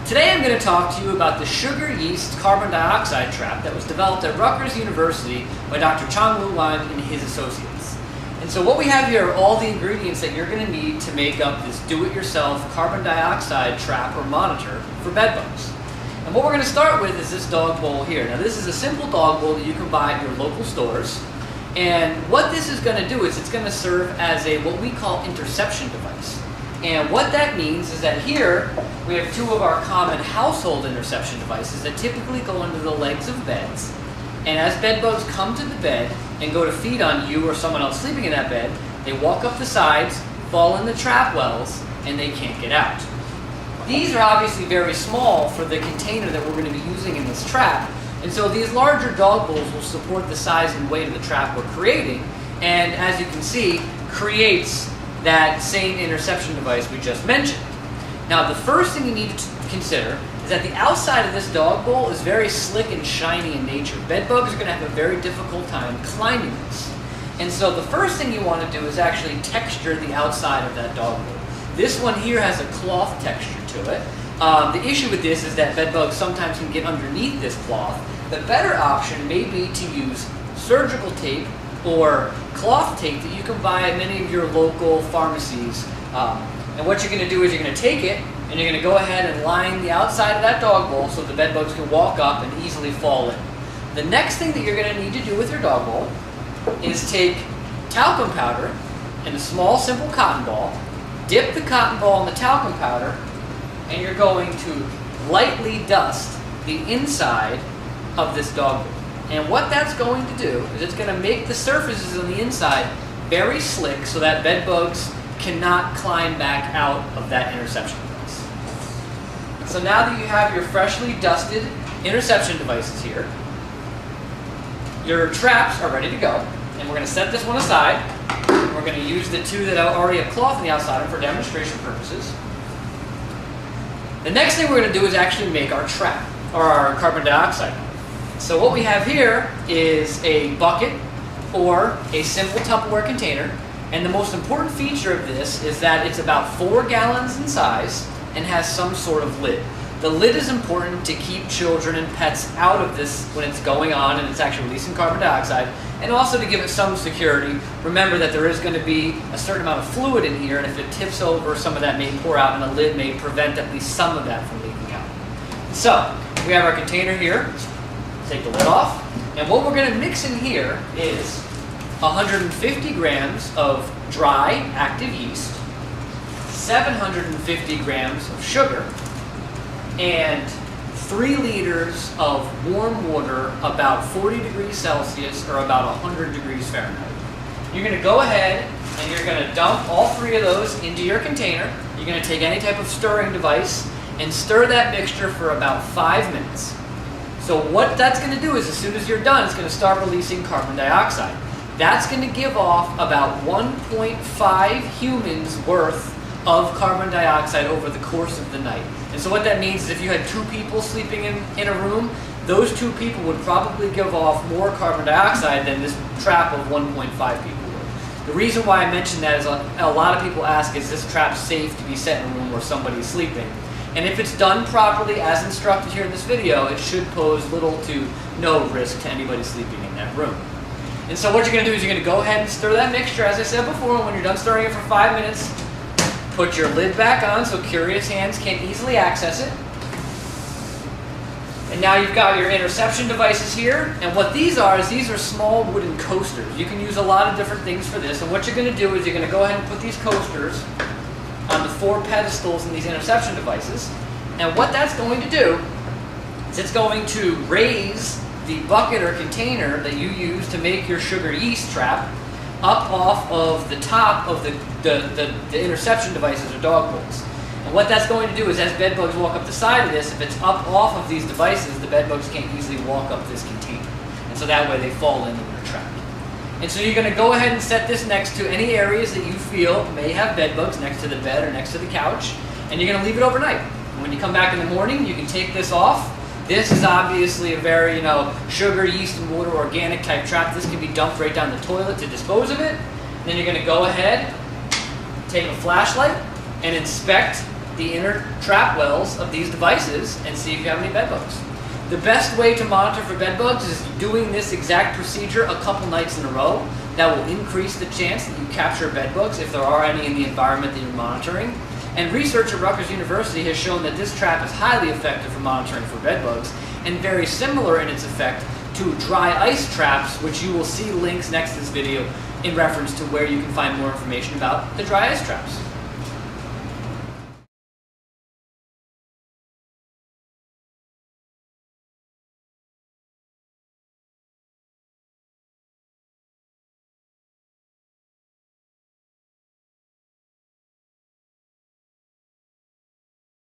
Today I'm going to talk to you about the sugar yeast carbon dioxide trap that was developed at Rutgers University by Dr. Chang-Lu Wang and his associates. And so what we have here are all the ingredients that you're going to need to make up this do-it-yourself carbon dioxide trap or monitor for bedbugs. And what we're going to start with is this dog bowl here. Now this is a simple dog bowl that you can buy at your local stores. And what this is going to do is it's going to serve as a what we call interception device. And what that means is that here we have two of our common household interception devices that typically go under the legs of beds. And as bed bugs come to the bed and go to feed on you or someone else sleeping in that bed, they walk up the sides, fall in the trap wells, and they can't get out. These are obviously very small for the container that we're going to be using in this trap. And so these larger dog bowls will support the size and weight of the trap we're creating. And as you can see, creates that same interception device we just mentioned. Now the first thing you need to consider is that the outside of this dog bowl is very slick and shiny in nature. Bed bugs are going to have a very difficult time climbing this. And so the first thing you want to do is actually texture the outside of that dog bowl. This one here has a cloth texture to it. The issue with this is that bed bugs sometimes can get underneath this cloth. The better option may be to use surgical tape or cloth tape that you can buy at many of your local pharmacies. And what you're going to do is you're going to take it and you're going to go ahead and line the outside of that dog bowl so the bed bugs can walk up and easily fall in. The next thing that you're going to need to do with your dog bowl is take talcum powder in a small simple cotton ball, dip the cotton ball in the talcum powder, and you're going to lightly dust the inside of this dog bowl. And what that's going to do is it's going to make the surfaces on the inside very slick so that bed bugs cannot climb back out of that interception device. So now that you have your freshly dusted interception devices here, your traps are ready to go. And we're going to set this one aside. We're going to use the two that already have cloth on the outside for demonstration purposes. The next thing we're going to do is actually make our trap, or our carbon dioxide. So what we have here is a bucket or a simple Tupperware container. And the most important feature of this is that it's about 4 gallons in size and has some sort of lid. The lid is important to keep children and pets out of this when it's going on and it's actually releasing carbon dioxide, and also to give it some security. Remember that there is going to be a certain amount of fluid in here, and if it tips over, some of that may pour out, and the lid may prevent at least some of that from leaking out. So we have our container here. Take the lid off, and what we're going to mix in here is 150 grams of dry active yeast, 750 grams of sugar, and 3 liters of warm water about 40 degrees Celsius or about 100 degrees Fahrenheit. You're going to go ahead and you're going to dump all 3 of those into your container. You're going to take any type of stirring device and stir that mixture for about 5 minutes. So what that's going to do is as soon as you're done, it's going to start releasing carbon dioxide. That's going to give off about 1.5 humans worth of carbon dioxide over the course of the night. And so what that means is if you had 2 people sleeping in a room, those 2 people would probably give off more carbon dioxide than this trap of 1.5 people would. The reason why I mention that is a lot of people ask, is this trap safe to be set in a room where somebody's sleeping? And if it's done properly, as instructed here in this video, it should pose little to no risk to anybody sleeping in that room. And so what you're going to do is you're going to go ahead and stir that mixture, as I said before. When you're done stirring it for 5 minutes, put your lid back on so curious hands can't easily access it. And now you've got your interception devices here. And what these are is these are small wooden coasters. You can use a lot of different things for this. And what you're going to do is you're going to go ahead and put these coasters on the 4 pedestals in these interception devices. And what that's going to do is it's going to raise the bucket or container that you use to make your sugar yeast trap up off of the top of the interception devices or dog bowls. And what that's going to do is as bed bugs walk up the side of this, if it's up off of these devices, the bed bugs can't easily walk up this container. And so that way they fall into their trap. And so you're going to go ahead and set this next to any areas that you feel may have bed bugs, next to the bed or next to the couch, and you're going to leave it overnight. And when you come back in the morning, you can take this off. This is obviously a very, sugar, yeast, and water organic type trap. This can be dumped right down the toilet to dispose of it. And then you're going to go ahead, take a flashlight, and inspect the inner trap wells of these devices and see if you have any bed bugs. The best way to monitor for bed bugs is doing this exact procedure a couple nights in a row. That will increase the chance that you capture bed bugs if there are any in the environment that you're monitoring. And research at Rutgers University has shown that this trap is highly effective for monitoring for bed bugs and very similar in its effect to dry ice traps, which you will see links next to this video in reference to where you can find more information about the dry ice traps.